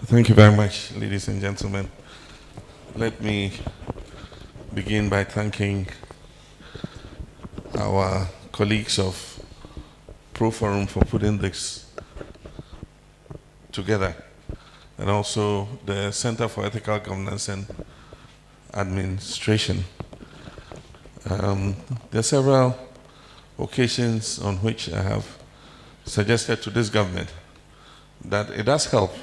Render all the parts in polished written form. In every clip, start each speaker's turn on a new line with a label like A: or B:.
A: Thank you very much, ladies and gentlemen. Let me begin by thanking our colleagues of Pro Forum for putting this together, and also the Center for Ethical Governance and Administration. There are several occasions on which I have suggested to this government that it does help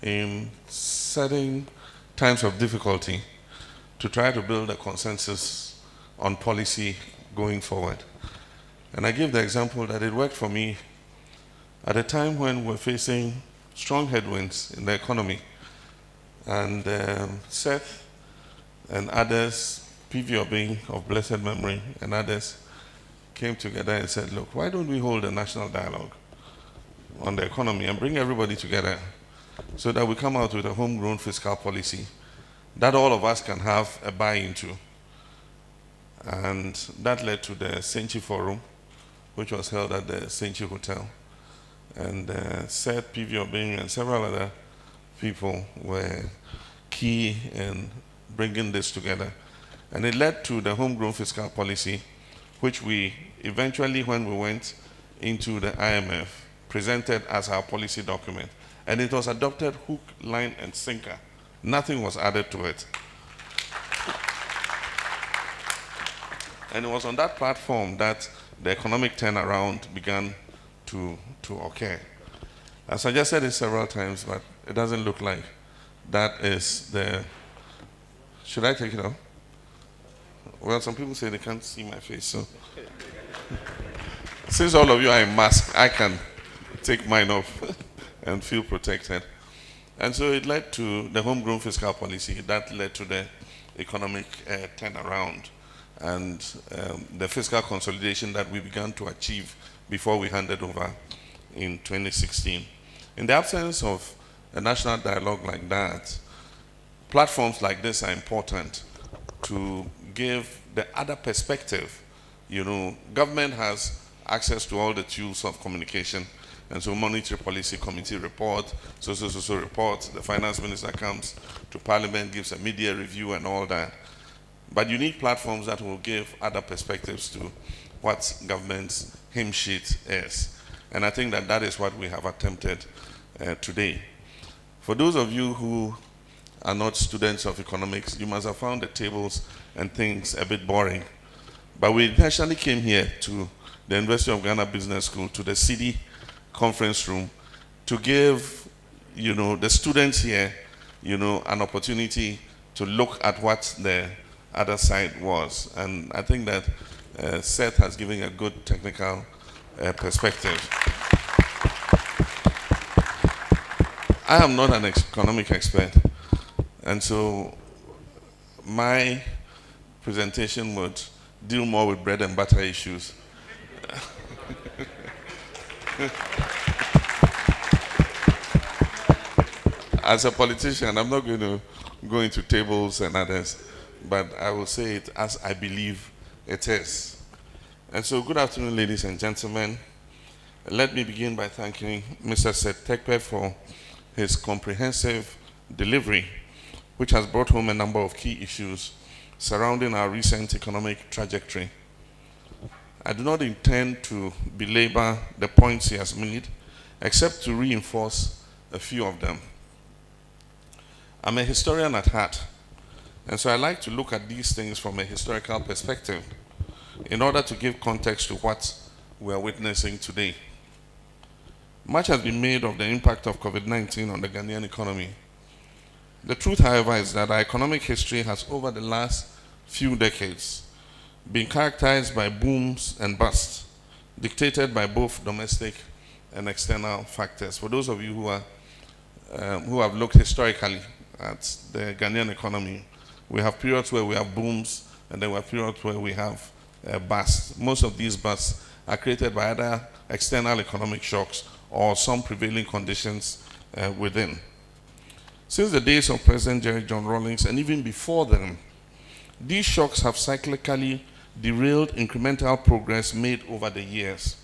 A: in certain times of difficulty to try to build a consensus on policy going forward. And I give the example that it worked for me at a time when we're facing strong headwinds in the economy. And Seth and others, P.V. Obing of blessed memory and others, came together and said, look, why don't we hold a national dialogue on the economy and bring everybody together so that we come out with a homegrown fiscal policy that all of us can have a buy into. And that led to the Senchi Forum, which was held at the Senchi Hotel. And Seth, P.V. Obing, and several other people were key in bringing this together. And it led to the homegrown fiscal policy, which we eventually, when we went into the IMF, presented as our policy document. And it was adopted hook, line, and sinker. Nothing was added to it. And it was on that platform that the economic turnaround began to occur. I suggested it several times, but it doesn't look like that is the... Should I take it off? Well, some people say they can't see my face, so... Since all of you are in mask, I can take mine off and feel protected. And so it led to the homegrown fiscal policy. That led to the economic turnaround and the fiscal consolidation that we began to achieve before we handed over in 2016. In the absence of a national dialogue like that, platforms like this are important to give the other perspective. You know, government has access to all the tools of communication, and so monetary policy committee report, so report, the finance minister comes to parliament, gives a media review and all that. But you need platforms that will give other perspectives to what government's hymn sheet is. And I think that that is what we have attempted today. For those of you who are not students of economics, you must have found the tables and things a bit boring. But we intentionally came here to the University of Ghana Business School, to the CD conference room, to give, you know, the students here, you know, an opportunity to look at what the other side was. And I think that Seth has given a good technical perspective. I am not an economic expert, and so my presentation would deal more with bread and butter issues. As a politician, I'm not going to go into tables and others, but I will say it as I believe it is. And so, good afternoon, ladies and gentlemen. Let me begin by thanking Mr. Seth Tekpe for his comprehensive delivery, which has brought home a number of key issues surrounding our recent economic trajectory. I do not intend to belabor the points he has made, except to reinforce a few of them. I'm a historian at heart, and so I like to look at these things from a historical perspective in order to give context to what we're witnessing today. Much has been made of the impact of COVID-19 on the Ghanaian economy. The truth, however, is that our economic history has, over the last few decades, been characterized by booms and busts, dictated by both domestic and external factors. For those of you who have looked historically at the Ghanaian economy, we have periods where we have booms, and then we have periods where we have busts. Most of these busts are created by either external economic shocks or some prevailing conditions within. Since the days of President Jerry John Rawlings, and even before then, these shocks have cyclically derailed incremental progress made over the years.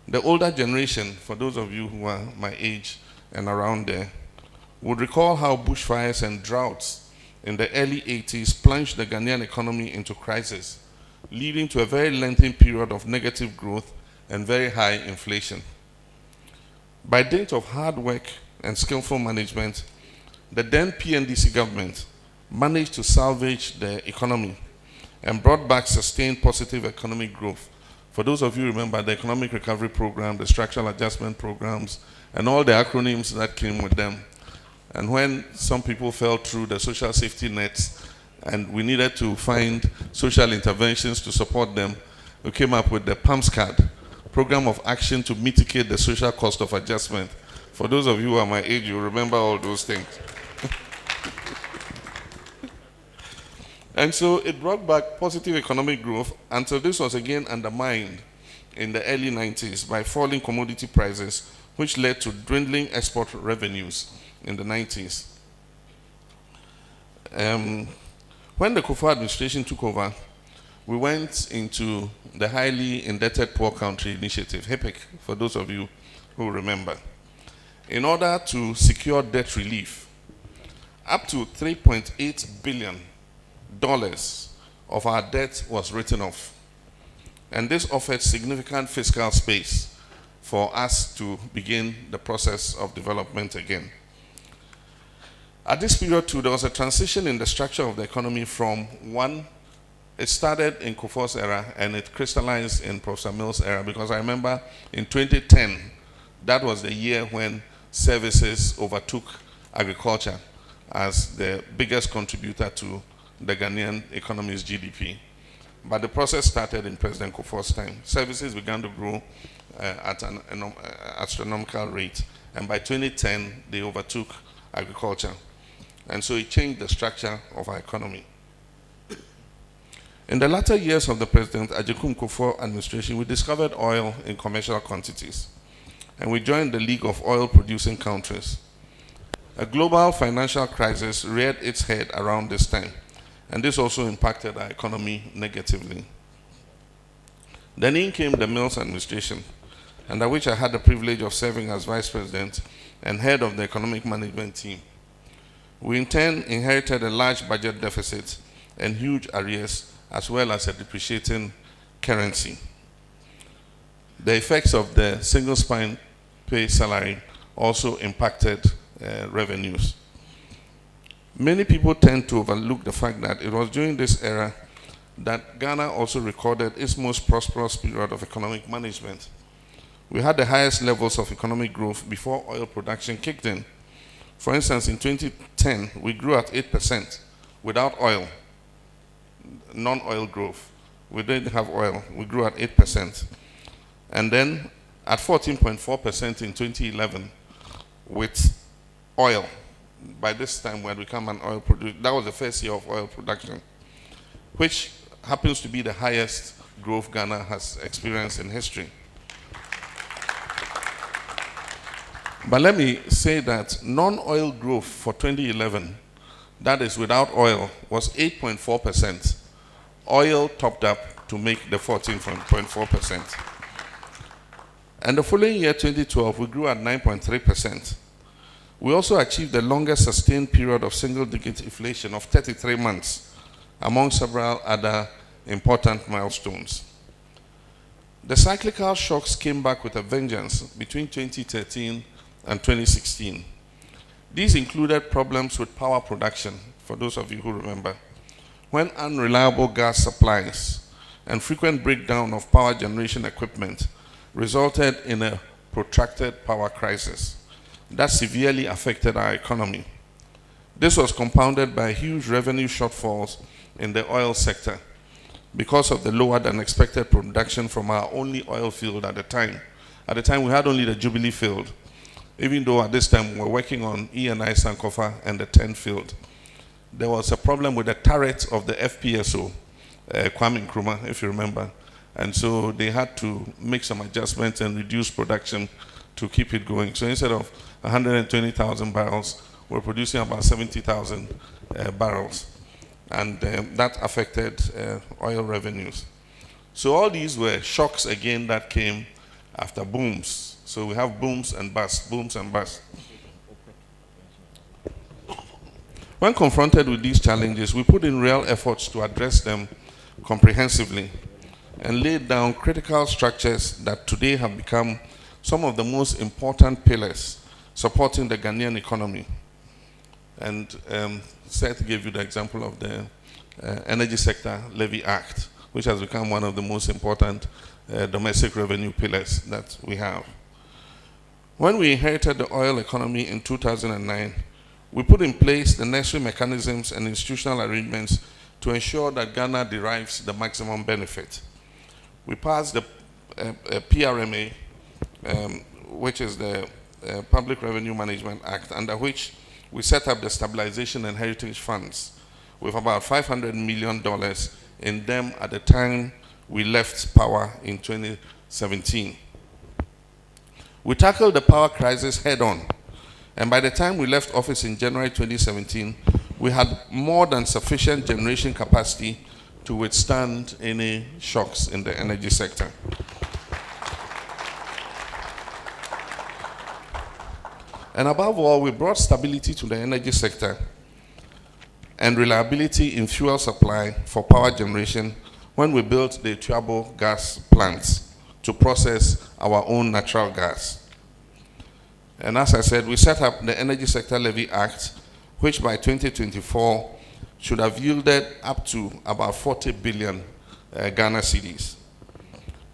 A: The older generation, for those of you who are my age, and around there would recall how bushfires and droughts in the early 80s plunged the Ghanaian economy into crisis, leading to a very lengthy period of negative growth and very high inflation. By dint of hard work and skillful management, the then PNDC government managed to salvage the economy and brought back sustained positive economic growth. For those of you who remember the Economic Recovery Program, the Structural Adjustment Programs, and all the acronyms that came with them. And when some people fell through the social safety nets and we needed to find social interventions to support them, we came up with the PAMS card, Program of Action to Mitigate the Social Cost of Adjustment. For those of you who are my age, you remember all those things. And so it brought back positive economic growth until this was again undermined in the early 90s by falling commodity prices, which led to dwindling export revenues in the 90s. When the Kufuor administration took over, we went into the Highly Indebted Poor Country Initiative, HIPIC, for those of you who remember, in order to secure debt relief. Up to $3.8 billion of our debt was written off. And this offered significant fiscal space for us to begin the process of development again. At this period too, there was a transition in the structure of the economy from one, it started in Kufuor's era and it crystallized in Professor Mills' era, because I remember in 2010, that was the year when services overtook agriculture as the biggest contributor to the Ghanaian economy's GDP. But the process started in President Kufuor's time. Services began to grow at an astronomical rate. And by 2010, they overtook agriculture. And so it changed the structure of our economy. In the latter years of the President Agyekum Kufuor administration, we discovered oil in commercial quantities. And we joined the League of Oil-Producing Countries. A global financial crisis reared its head around this time. And this also impacted our economy negatively. Then in came the Mills administration, under which I had the privilege of serving as vice president and head of the economic management team. We in turn inherited a large budget deficit and huge arrears, as well as a depreciating currency. The effects of the single spine pay salary also impacted revenues. Many people tend to overlook the fact that it was during this era that Ghana also recorded its most prosperous period of economic management. We had the highest levels of economic growth before oil production kicked in. For instance, in 2010, we grew at 8% without oil, non-oil growth. We didn't have oil, we grew at 8%. And then at 14.4% in 2011 with oil. By this time, we had become an oil producer. That was the first year of oil production, which happens to be the highest growth Ghana has experienced in history. But let me say that non-oil growth for 2011, that is without oil, was 8.4%. Oil topped up to make the 14.4%. And the following year, 2012, we grew at 9.3%. We also achieved the longest sustained period of single-digit inflation of 33 months, among several other important milestones. The cyclical shocks came back with a vengeance between 2013 and 2016. These included problems with power production, for those of you who remember, when unreliable gas supplies and frequent breakdown of power generation equipment resulted in a protracted power crisis that severely affected our economy. This was compounded by huge revenue shortfalls in the oil sector because of the lower than expected production from our only oil field at the time. At the time, we had only the Jubilee field, even though at this time we were working on E&I Sankofa and the 10 field. There was a problem with the turret of the FPSO, Kwame Nkrumah, if you remember. And so they had to make some adjustments and reduce production to keep it going. So instead of 120,000 barrels, we're producing about 70,000 barrels. And that affected oil revenues. So all these were shocks again that came after booms. So we have booms and busts, booms and busts. When confronted with these challenges, we put in real efforts to address them comprehensively and laid down critical structures that today have become some of the most important pillars supporting the Ghanaian economy. And Seth gave you the example of the Energy Sector Levy Act, which has become one of the most important domestic revenue pillars that we have. When we inherited the oil economy in 2009, we put in place the necessary mechanisms and institutional arrangements to ensure that Ghana derives the maximum benefit. We passed the PRMA, which is the Public Revenue Management Act, under which we set up the Stabilization and Heritage Funds with about $500 million in them at the time we left power in 2017. We tackled the power crisis head on, and by the time we left office in January 2017, we had more than sufficient generation capacity to withstand any shocks in the energy sector. And above all, we brought stability to the energy sector and reliability in fuel supply for power generation when we built the Tuabo gas plants to process our own natural gas. And as I said, we set up the Energy Sector Levy Act, which by 2024 should have yielded up to about 40 billion Ghana cedis.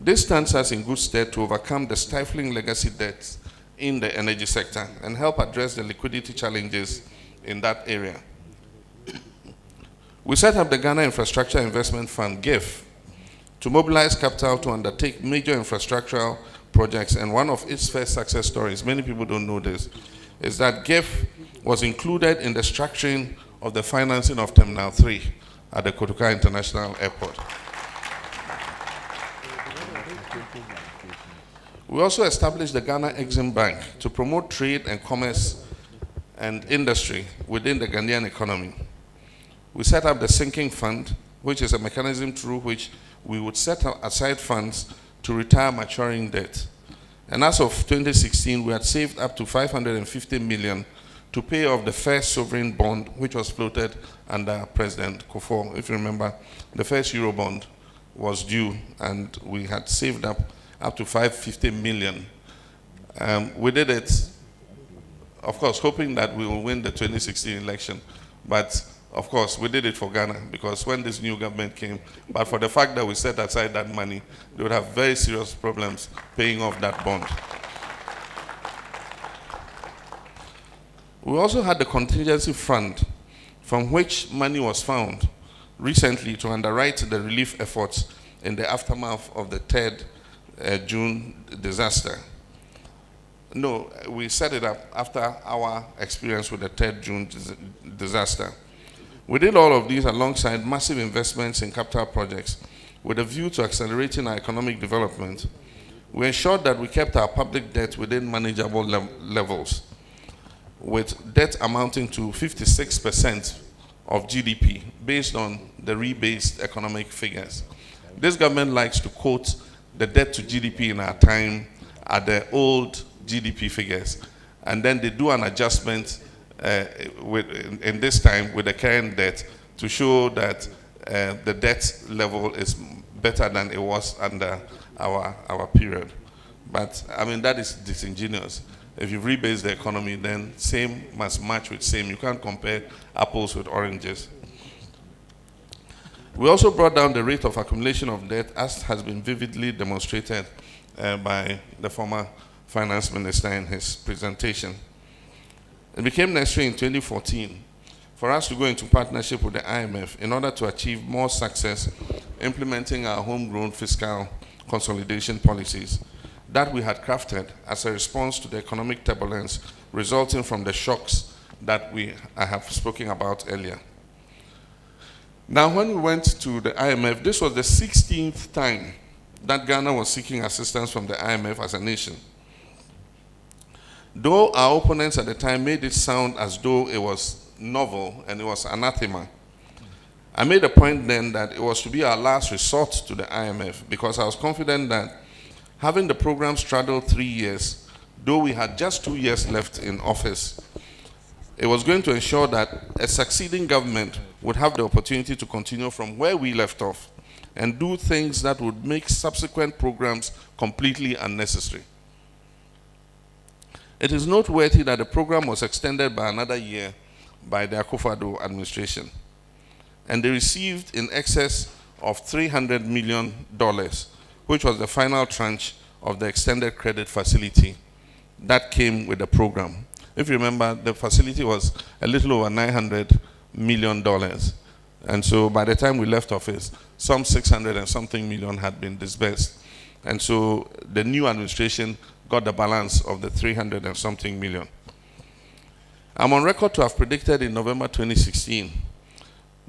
A: This stands us in good stead to overcome the stifling legacy debts in the energy sector and help address the liquidity challenges in that area. We set up the Ghana Infrastructure Investment Fund, GIF, to mobilize capital to undertake major infrastructural projects, and one of its first success stories, many people don't know this, is that GIF was included in the structuring of the financing of Terminal 3 at the Kotoka International Airport. We also established the Ghana Exim Bank to promote trade and commerce and industry within the Ghanaian economy. We set up the Sinking Fund, which is a mechanism through which we would set aside funds to retire maturing debt. And as of 2016, we had saved up to 550 million to pay off the first sovereign bond, which was floated under President Kufuor. If you remember, the first Eurobond was due, and we had saved up to 550 million. We did it, of course, hoping that we will win the 2016 election, but of course, we did it for Ghana, because when this new government came, but for the fact that we set aside that money, they would have very serious problems paying off that bond. We also had the contingency fund, from which money was found recently to underwrite the relief efforts in the aftermath of the 3rd June disaster. No, we set it up after our experience with the 3rd June disaster. We did all of these alongside massive investments in capital projects with a view to accelerating our economic development. We ensured that we kept our public debt within manageable levels, with debt amounting to 56% of GDP based on the rebased economic figures. This government likes to quote the debt to GDP in our time at the old GDP figures, and then they do an adjustment in this time with the current debt to show that the debt level is better than it was under our period. But I mean, that is disingenuous. If you rebase the economy, then same must match with same. You can't compare apples with oranges. We also brought down the rate of accumulation of debt, as has been vividly demonstrated by the former finance minister in his presentation. It became necessary in 2014 for us to go into partnership with the IMF in order to achieve more success implementing our homegrown fiscal consolidation policies that we had crafted as a response to the economic turbulence resulting from the shocks that I have spoken about earlier. Now, when we went to the IMF, this was the 16th time that Ghana was seeking assistance from the IMF as a nation. Though our opponents at the time made it sound as though it was novel and it was anathema, I made a point then that it was to be our last resort to the IMF, because I was confident that having the program straddle 3 years, though we had just 2 years left in office, It was going to ensure that a succeeding government would have the opportunity to continue from where we left off and do things that would make subsequent programs completely unnecessary. It is noteworthy that the program was extended by another year by the Akufo-Addo administration, and they received in excess of $300 million, which was the final tranche of the extended credit facility that came with the program. If you remember, the facility was a little over $900 million. And so by the time we left office, some 600 and something million had been disbursed. And so the new administration got the balance of the 300 and something million. I'm on record to have predicted in November 2016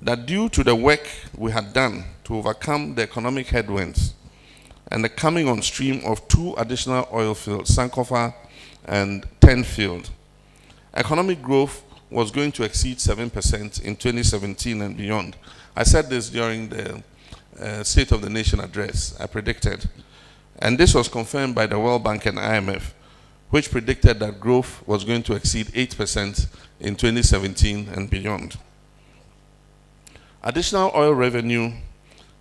A: that due to the work we had done to overcome the economic headwinds and the coming on stream of 2 additional oil fields, Sankofa and Tenfield, economic growth was going to exceed 7% in 2017 and beyond. I said this during the State of the Nation address, I predicted. And this was confirmed by the World Bank and IMF, which predicted that growth was going to exceed 8% in 2017 and beyond. Additional oil revenue,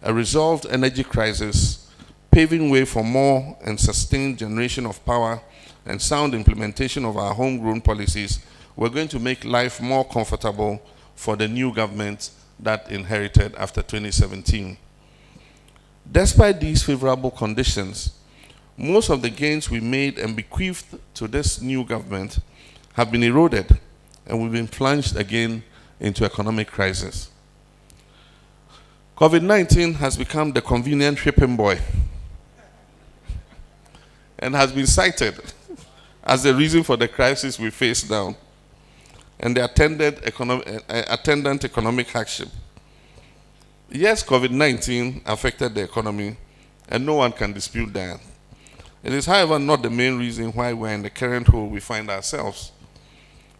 A: a resolved energy crisis, paving way for more and sustained generation of power and sound implementation of our homegrown policies were going to make life more comfortable for the new government that inherited after 2017. Despite these favorable conditions, most of the gains we made and bequeathed to this new government have been eroded, and we've been plunged again into economic crisis. COVID-19 has become the convenient whipping boy and has been cited as the reason for the crisis we face now and the attendant economic hardship. Yes, COVID-19 affected the economy, and no one can dispute that. It is, however, not the main reason why we're in the current hole we find ourselves.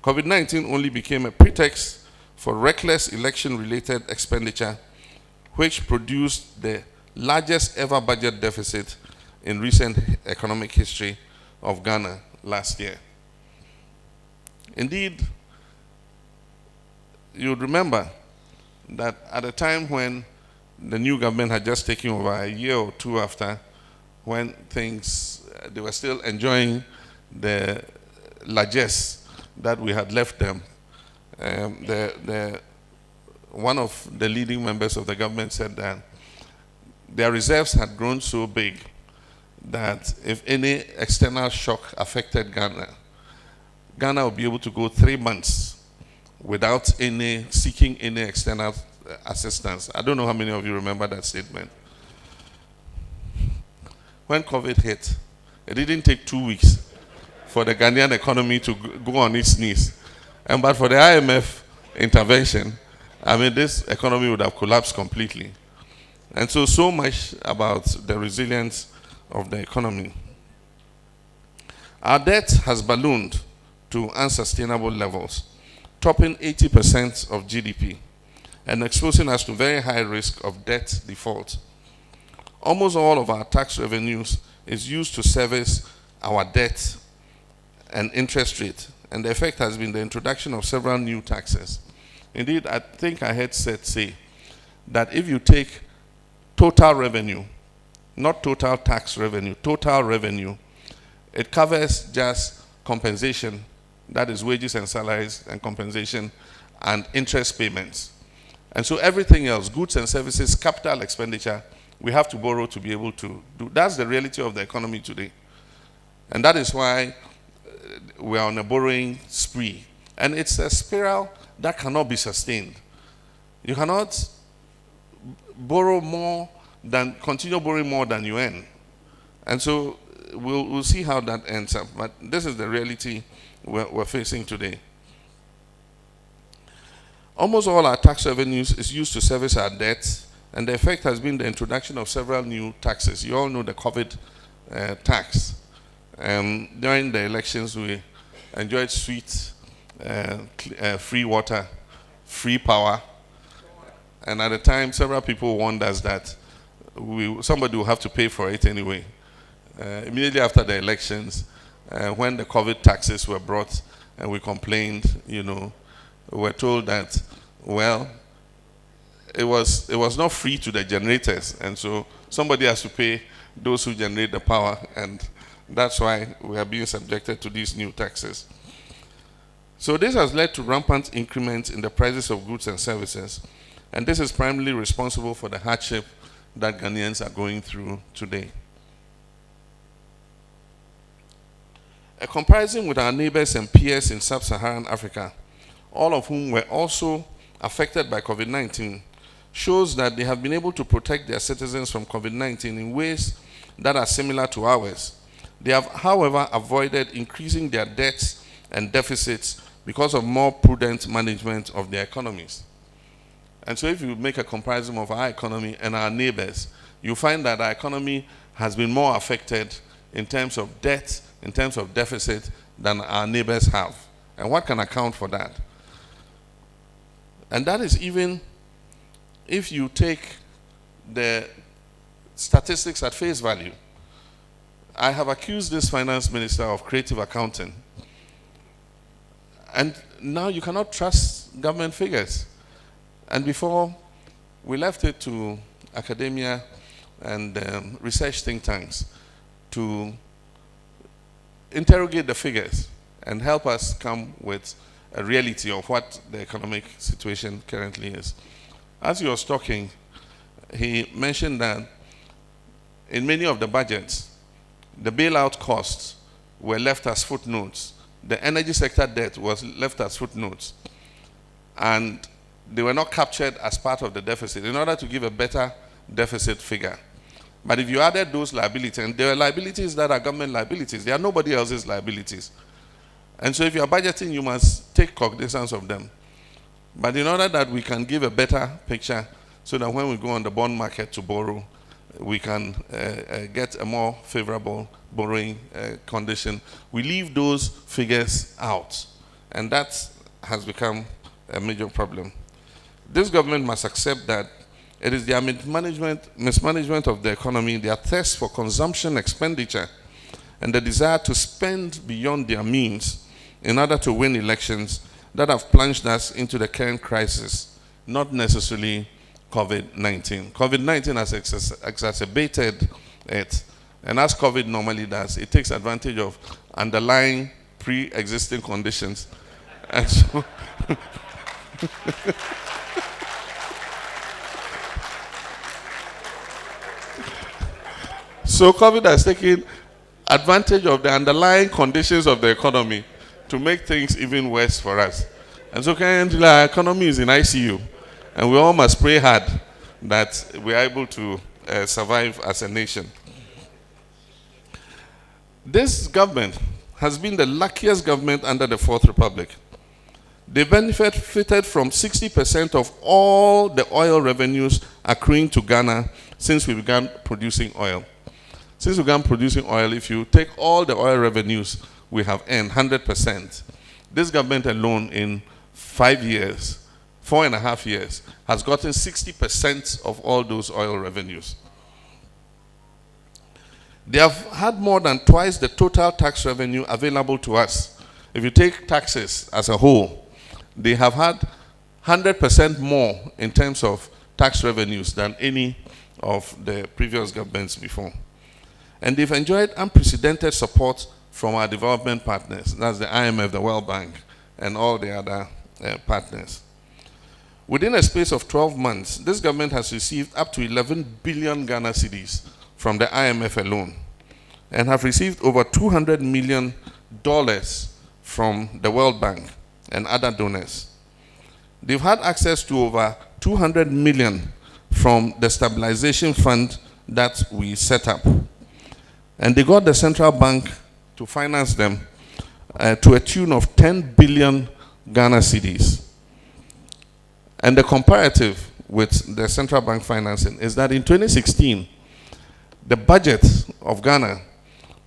A: COVID-19 only became a pretext for reckless election-related expenditure, which produced the largest ever budget deficit in recent economic history of Ghana last year. Indeed, you would remember that at a time when the new government had just taken over, a year or two after, when things, they were still enjoying the largesse that we had left them, one of the leading members of the government said that their reserves had grown so big that if any external shock affected Ghana, Ghana would be able to go 3 months without seeking any external assistance. I don't know how many of you remember that statement. When COVID hit, it didn't take 2 weeks for the Ghanaian economy to go on its knees. And but for the IMF intervention, I mean, this economy would have collapsed completely. And so much about the resilience of the economy. Our debt has ballooned to unsustainable levels, topping 80% of GDP and exposing us to very high risk of debt default. Almost all of our tax revenues is used to service our debt and interest rate, and the effect has been the introduction of several new taxes. Indeed, I think I heard Seth say that if you take total revenue, not total tax revenue, total revenue, it covers just compensation, that is wages and salaries and compensation and interest payments. And so everything else, goods and services, capital expenditure, we have to borrow to be able to do. That's the reality of the economy today. And that is why we are on a borrowing spree. And it's a spiral that cannot be sustained. You cannot continue borrowing more than you earn. And so we'll see how that ends up. But this is the reality we're facing today. Almost all our tax revenues is used to service our debts, and the effect has been the introduction of several new taxes. You all know the COVID tax. During the elections, we enjoyed sweet, free water, free power, and at the time, several people warned us that somebody will have to pay for it anyway. Immediately after the elections, when the COVID taxes were brought, and we complained, we were told that, well, it was not free to the generators, and so somebody has to pay those who generate the power, and that's why we are being subjected to these new taxes. So this has led to rampant increments in the prices of goods and services, and this is primarily responsible for the hardship that Ghanaians are going through today. A comparison with our neighbors and peers in sub-Saharan Africa, all of whom were also affected by COVID-19, shows that they have been able to protect their citizens from COVID-19 in ways that are similar to ours. They have, however, avoided increasing their debts and deficits because of more prudent management of their economies. And so if you make a comparison of our economy and our neighbors, you find that our economy has been more affected in terms of debt, in terms of deficit, than our neighbors have. And what can account for that? And that is even if you take the statistics at face value. I have accused this finance minister of creative accounting. And now you cannot trust government figures. And before, we left it to academia and research think tanks to interrogate the figures and help us come with a reality of what the economic situation currently is. As he was talking, he mentioned that in many of the budgets, the bailout costs were left as footnotes. The energy sector debt was left as footnotes. And they were not captured as part of the deficit in order to give a better deficit figure. But if you added those liabilities, and there are liabilities that are government liabilities, they are nobody else's liabilities. And so if you are budgeting, you must take cognizance of them. But in order that we can give a better picture, so that when we go on the bond market to borrow, we can get a more favorable borrowing condition, we leave those figures out. And that has become a major problem. This government must accept that it is their mismanagement of the economy, their thirst for consumption expenditure, and the desire to spend beyond their means in order to win elections that have plunged us into the current crisis, not necessarily COVID-19. COVID-19 has exacerbated it, and as COVID normally does, it takes advantage of underlying pre-existing conditions. And so so COVID has taken advantage of the underlying conditions of the economy to make things even worse for us. And so currently our economy is in ICU, and we all must pray hard that we are able to survive as a nation. This government has been the luckiest government under the Fourth Republic. They benefited from 60% of all the oil revenues accruing to Ghana since we began producing oil. Since we began producing oil, if you take all the oil revenues we have earned, 100%, this government alone in 5 years, 4.5 years, has gotten 60% of all those oil revenues. They have had more than twice the total tax revenue available to us. If you take taxes as a whole, they have had 100% more in terms of tax revenues than any of the previous governments before. And they've enjoyed unprecedented support from our development partners. That's the IMF, the World Bank, and all the other partners. Within a space of 12 months, this government has received up to 11 billion Ghana cedis from the IMF alone, and have received over $200 million from the World Bank and other donors. They've had access to over 200 million from the stabilization fund that we set up. And they got the central bank to finance them to a tune of 10 billion Ghana cedis. And the comparative with the central bank financing is that in 2016, the budget of Ghana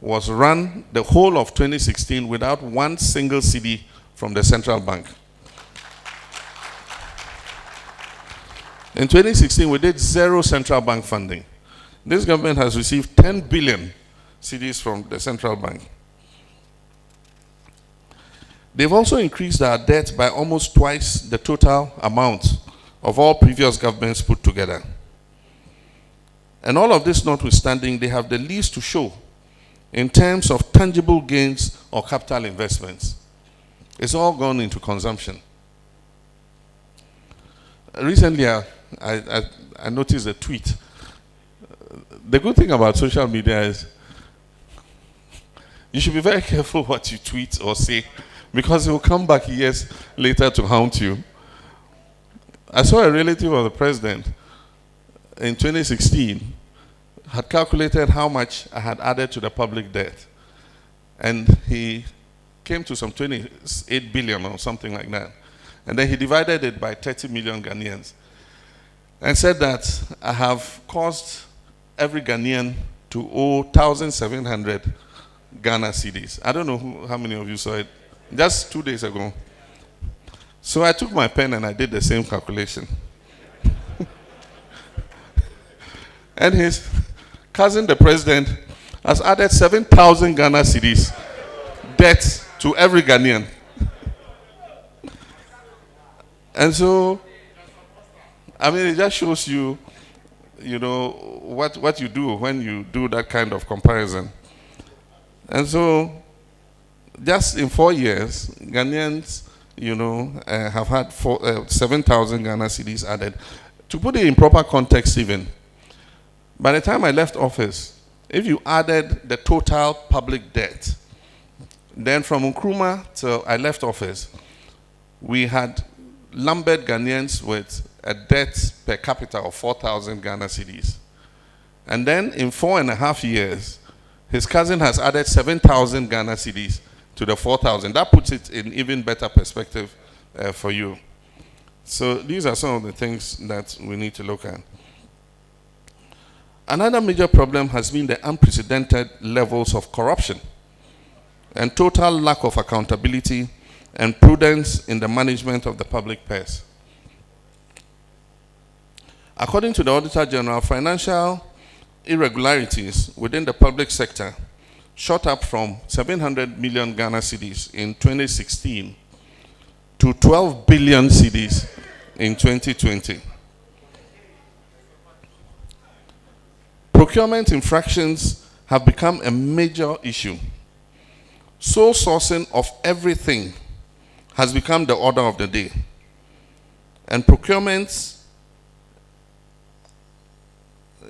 A: was run the whole of 2016 without one single cedi from the central bank. In 2016, we did zero central bank funding. This government has received 10 billion cedis from the central bank. They've also increased our debt by almost twice the total amount of all previous governments put together. And all of this notwithstanding, they have the least to show in terms of tangible gains or capital investments. It's all gone into consumption. Recently, I noticed a tweet. The good thing about social media is you should be very careful what you tweet or say, because it will come back years later to haunt you. I saw a relative of the president in 2016 had calculated how much I had added to the public debt. And he came to some 28 billion or something like that. And then he divided it by 30 million Ghanaians and said that I have caused every Ghanaian to owe 1,700 Ghana cedis. I don't know how many of you saw it. Just 2 days ago. So I took my pen and I did the same calculation. And his cousin, the president, has added 7,000 Ghana cedis debt to every Ghanaian. And so, I mean, it just shows you, you know, what you do when you do that kind of comparison. And so, just in 4 years, Ghanaians, you know, have had 7,000 Ghana cedis added. To put it in proper context even, by the time I left office, if you added the total public debt, then from Nkrumah till I left office, we had lumbered Ghanaians with a debt per capita of 4,000 Ghana cedis. And then in 4.5 years, his cousin has added 7,000 Ghana cedis to the 4,000. That puts it in even better perspective for you. So these are some of the things that we need to look at. Another major problem has been the unprecedented levels of corruption and total lack of accountability and prudence in the management of the public purse. According to the Auditor General, financial irregularities within the public sector shot up from 700 million Ghana cedis in 2016 to 12 billion cedis in 2020. Procurement infractions have become a major issue. Sole sourcing of everything has become the order of the day. And procurements,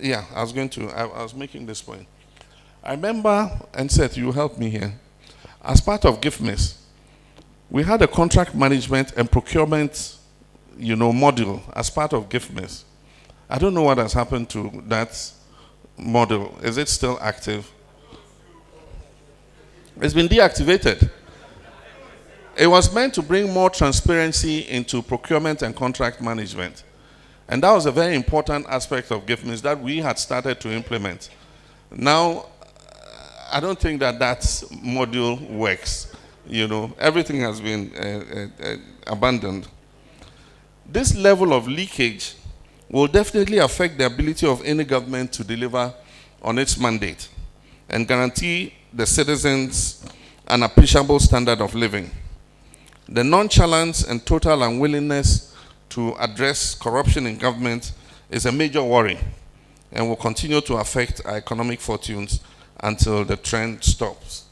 A: I was making this point. I remember, and Seth, you help me here. As part of GIFMIS, we had a contract management and procurement, module as part of GIFMIS. I don't know what has happened to that model. Is it still active? It's been deactivated. It was meant to bring more transparency into procurement and contract management. And that was a very important aspect of GIFMIS that we had started to implement. Now, I don't think that module works. Everything has been abandoned. This level of leakage will definitely affect the ability of any government to deliver on its mandate and guarantee the citizens an appreciable standard of living. The nonchalance and total unwillingness to address corruption in government is a major worry and will continue to affect our economic fortunes until the trend stops.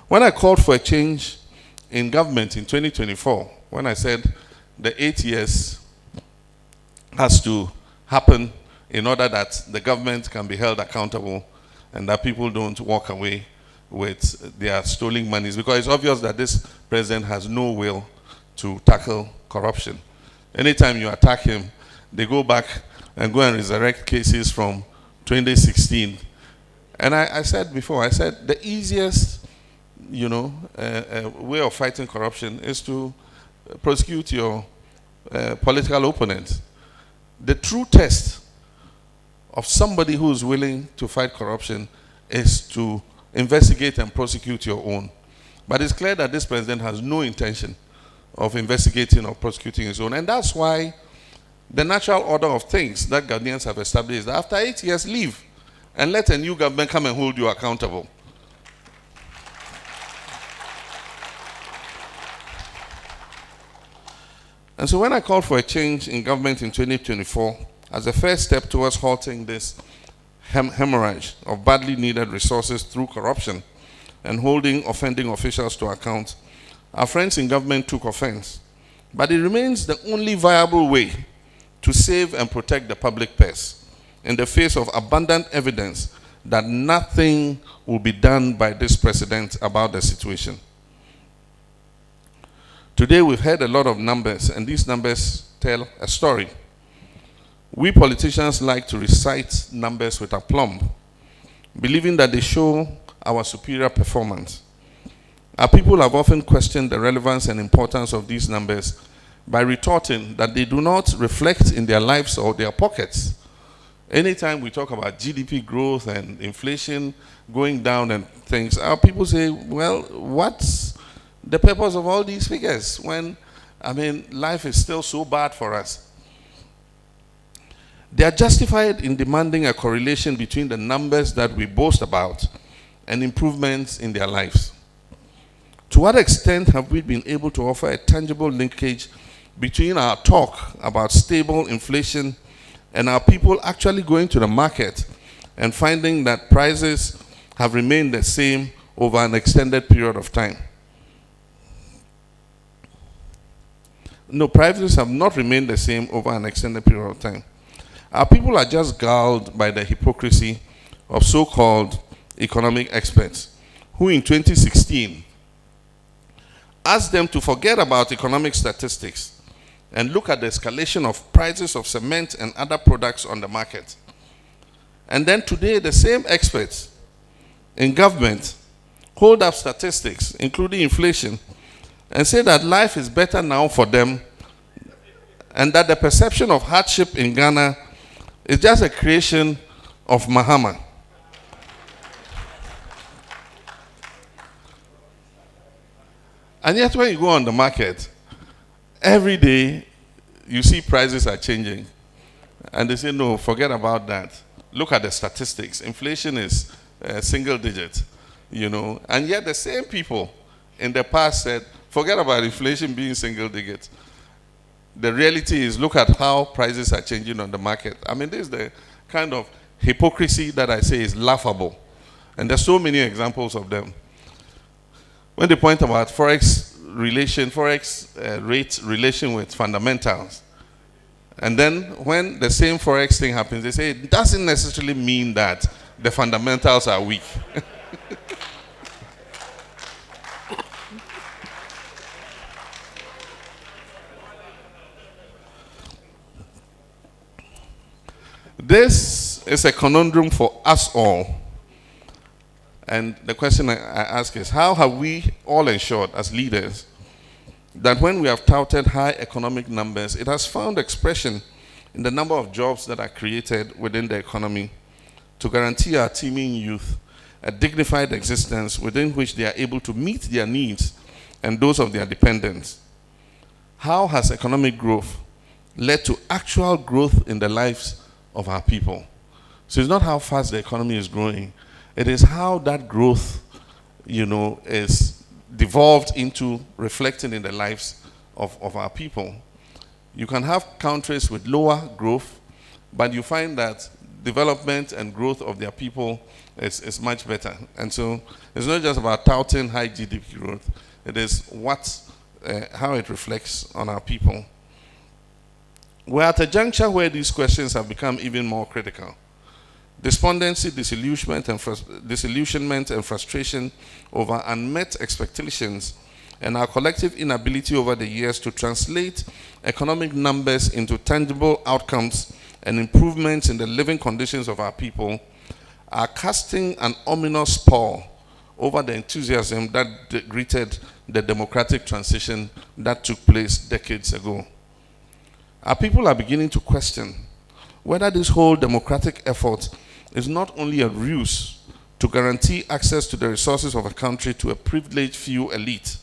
A: When I called for a change in government in 2024, when I said the 8 years has to happen in order that the government can be held accountable and that people don't walk away with their stolen monies, because it's obvious that this president has no will to tackle corruption. Anytime you attack him, they go back and go and resurrect cases from 2016. And I said before, the easiest, way of fighting corruption is to prosecute your political opponent. The true test of somebody who is willing to fight corruption is to investigate and prosecute your own. But it's clear that this president has no intention of investigating or prosecuting his own. And that's why the natural order of things that Ghanaians have established is that after 8 years, leave and let a new government come and hold you accountable. And so when I called for a change in government in 2024, as a first step towards halting this hemorrhage of badly needed resources through corruption and holding offending officials to account, our friends in government took offense. But it remains the only viable way to save and protect the public purse in the face of abundant evidence that nothing will be done by this president about the situation. Today we've heard a lot of numbers, and these numbers tell a story. We politicians like to recite numbers with aplomb, believing that they show our superior performance. Our people have often questioned the relevance and importance of these numbers by retorting that they do not reflect in their lives or their pockets. Anytime we talk about GDP growth and inflation going down and things, our people say, well, what's the purpose of all these figures when, life is still so bad for us? They are justified in demanding a correlation between the numbers that we boast about and improvements in their lives. To what extent have we been able to offer a tangible linkage between our talk about stable inflation and our people actually going to the market and finding that prices have remained the same over an extended period of time? No, prices have not remained the same over an extended period of time. Our people are just galled by the hypocrisy of so-called economic experts who in 2016 asked them to forget about economic statistics and look at the escalation of prices of cement and other products on the market. And then today, the same experts in government hold up statistics, including inflation, and say that life is better now for them and that the perception of hardship in Ghana is just a creation of Mahama. And yet when you go on the market, every day you see prices are changing. And they say, no, forget about that. Look at the statistics. Inflation is single digit, And yet the same people in the past said, forget about inflation being single digit. The reality is, look at how prices are changing on the market. This is the kind of hypocrisy that I say is laughable. And there's so many examples of them. When they point about forex rate relation with fundamentals, and then when the same forex thing happens, they say it doesn't necessarily mean that the fundamentals are weak. This is a conundrum for us all. And the question I ask is, how have we all ensured as leaders that when we have touted high economic numbers, it has found expression in the number of jobs that are created within the economy to guarantee our teeming youth a dignified existence within which they are able to meet their needs and those of their dependents? How has economic growth led to actual growth in the lives of our people? So it's not how fast the economy is growing. It is how that growth, is devolved into reflecting in the lives of our people. You can have countries with lower growth, but you find that development and growth of their people is much better. And so it's not just about touting high GDP growth. It is how it reflects on our people. We're at a juncture where these questions have become even more critical. Despondency, disillusionment, and frustration over unmet expectations and our collective inability over the years to translate economic numbers into tangible outcomes and improvements in the living conditions of our people are casting an ominous pall over the enthusiasm that greeted the democratic transition that took place decades ago. Our people are beginning to question whether this whole democratic effort is not only a ruse to guarantee access to the resources of a country to a privileged few elite,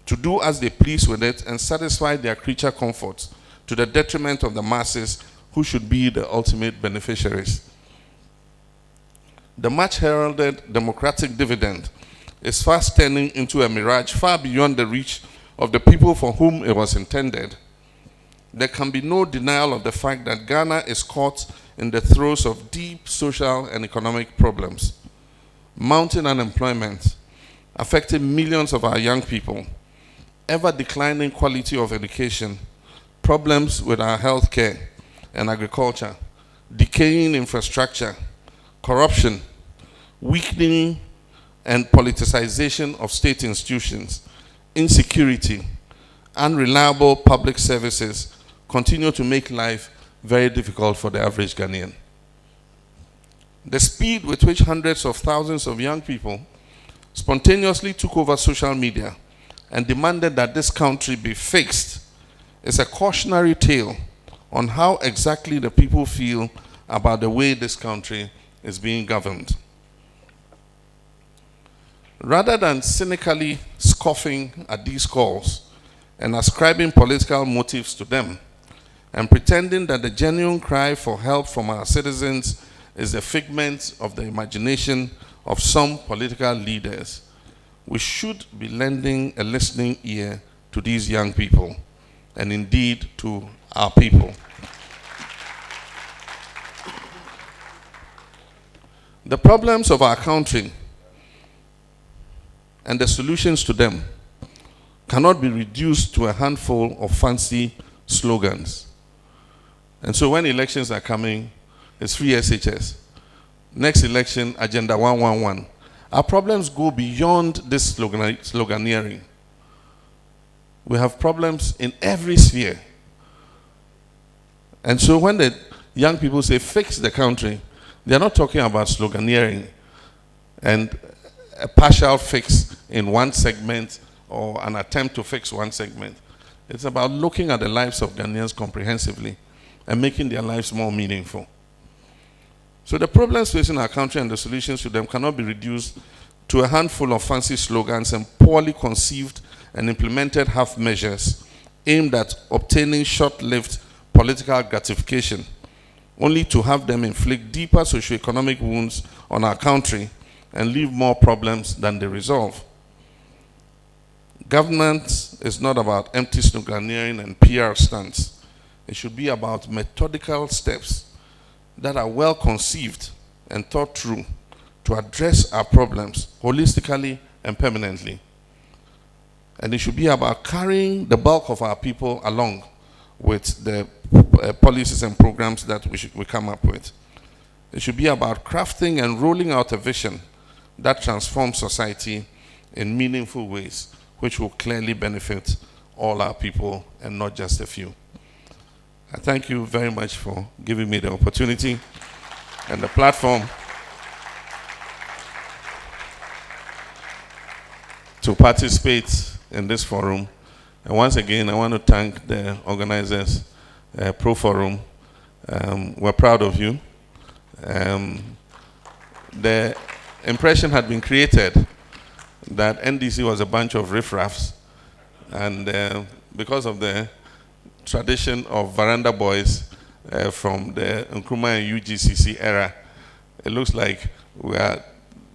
A: to do as they please with it and satisfy their creature comforts to the detriment of the masses who should be the ultimate beneficiaries. The much heralded democratic dividend is fast turning into a mirage far beyond the reach of the people for whom it was intended. there can be no denial of the fact that Ghana is caught in the throes of deep social and economic problems. Mounting unemployment, affecting millions of our young people, ever declining quality of education, problems with our healthcare and agriculture, decaying infrastructure, corruption, weakening and politicization of state institutions, insecurity, unreliable public services continue to make life very difficult for the average Ghanaian. The speed with which hundreds of thousands of young people spontaneously took over social media and demanded that this country be fixed is a cautionary tale on how exactly the people feel about the way this country is being governed. Rather than cynically scoffing at these calls and ascribing political motives to them, and pretending that the genuine cry for help from our citizens is a figment of the imagination of some political leaders, we should be lending a listening ear to these young people, and indeed to our people. The problems of our country and the solutions to them cannot be reduced to a handful of fancy slogans. And so when elections are coming, it's free SHS. Next election, Agenda 111. Our problems go beyond this sloganeering. We have problems in every sphere. And so when the young people say fix the country, they're not talking about sloganeering and a partial fix in one segment or an attempt to fix one segment. It's about looking at the lives of Ghanaians comprehensively and making their lives more meaningful. So the problems facing our country and the solutions to them cannot be reduced to a handful of fancy slogans and poorly conceived and implemented half measures aimed at obtaining short-lived political gratification, only to have them inflict deeper socioeconomic wounds on our country and leave more problems than they resolve. Governance is not about empty sloganeering and PR stunts. It should be about methodical steps that are well conceived and thought through to address our problems holistically and permanently. And it should be about carrying the bulk of our people along with the policies and programs that we come up with. It should be about crafting and rolling out a vision that transforms society in meaningful ways, which will clearly benefit all our people and not just a few. I thank you very much for giving me the opportunity and the platform to participate in this forum. And once again, I want to thank the organizers, Pro Forum. We're proud of you. The impression had been created that NDC was a bunch of riffraffs, and because of the tradition of veranda boys from the Nkrumah and UGCC era, it looks like we are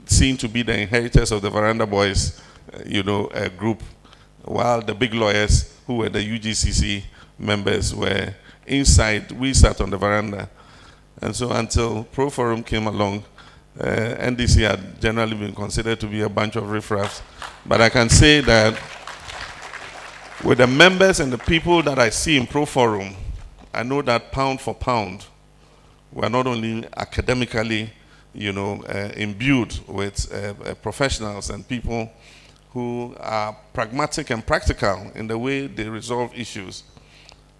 A: seen to be the inheritors of the veranda boys, group, while the big lawyers who were the UGCC members were inside. We sat on the veranda. And so until Pro Forum came along, NDC had generally been considered to be a bunch of riffraffs. But I can say that with the members and the people that I see in Pro Forum, I know that pound for pound, we are not only academically, imbued with professionals and people who are pragmatic and practical in the way they resolve issues.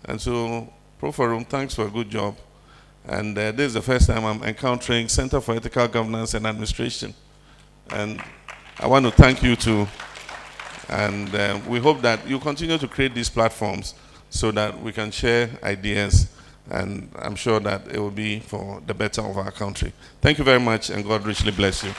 A: And so, Pro Forum, thanks for a good job. And this is the first time I'm encountering Center for Ethical Governance and Administration. And I want to thank you too. And we hope that you continue to create these platforms so that we can share ideas, and I'm sure that it will be for the better of our country. Thank you very much, and God richly bless you.